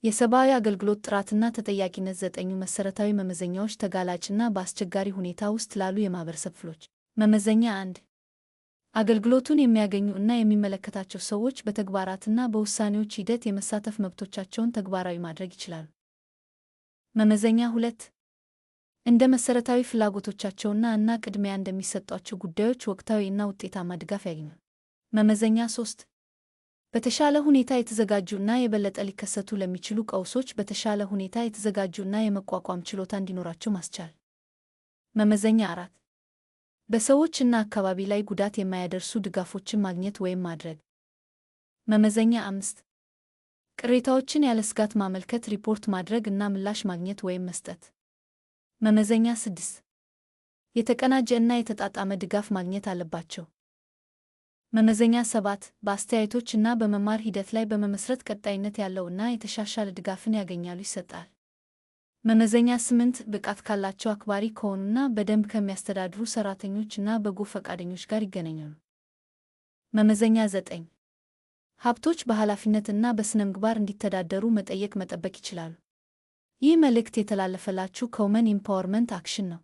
የሰብአዊ አገልግሎት ጥራትና ተጠያቂነት 9 መሰረታዊ መመዘኛዎች ተጋላጭና በአስቸጋሪ ሁኔታ ውስጥ ላሉ የማህበረሰብ ክፍሎች። መመዘኛ 1 አገልግሎቱን የሚያገኙ እና የሚመለከታቸው ሰዎች በተግባራትና በውሳኔዎች ሂደት የመሳተፍ መብቶቻቸውን ተግባራዊ ማድረግ ይችላሉ። መመዘኛ 2 እንደ መሰረታዊ ፍላጎቶቻቸውና ቅድሚያ እንደሚሰጧቸው ጉዳዮች ወቅታዊ እና ውጤታማ ድጋፍ ያገኛሉ። መመዘኛ 3 በተሻለ ሁኔታ የተዘጋጁ እና የበለጠ ሊከሰቱ ለሚችሉ ቀውሶች በተሻለ ሁኔታ የተዘጋጁ እና የመቋቋም ችሎታ እንዲኖራቸው ማስቻል። መመዘኛ 4 በሰዎች እና አካባቢ ላይ ጉዳት የማያደርሱ ድጋፎችን ማግኘት ወይም ማድረግ። መመዘኛ 5 ቅሬታዎችን ያለ ስጋት ማመልከት፣ ሪፖርት ማድረግ እና ምላሽ ማግኘት ወይም መስጠት። መመዘኛ 6 የተቀናጀ እና የተጣጣመ ድጋፍ ማግኘት አለባቸው። መመዘኛ 7 በአስተያየቶች እና በመማር ሂደት ላይ በመመስረት ቀጣይነት ያለው እና የተሻሻለ ድጋፍን ያገኛሉ ይሰጣል። መመዘኛ 8 ብቃት ካላቸው፣ አክባሪ ከሆኑና በደንብ ከሚያስተዳድሩ ሰራተኞች እና በጎ ፈቃደኞች ጋር ይገናኛሉ። መመዘኛ 9 ሀብቶች በኃላፊነት እና በስነ-ምግባር እንዲተዳደሩ መጠበቅ ይችላሉ። ይህ መልእክት የተላለፈላችሁ ከውመን ኢምፓወርመንት አክሽን ነው።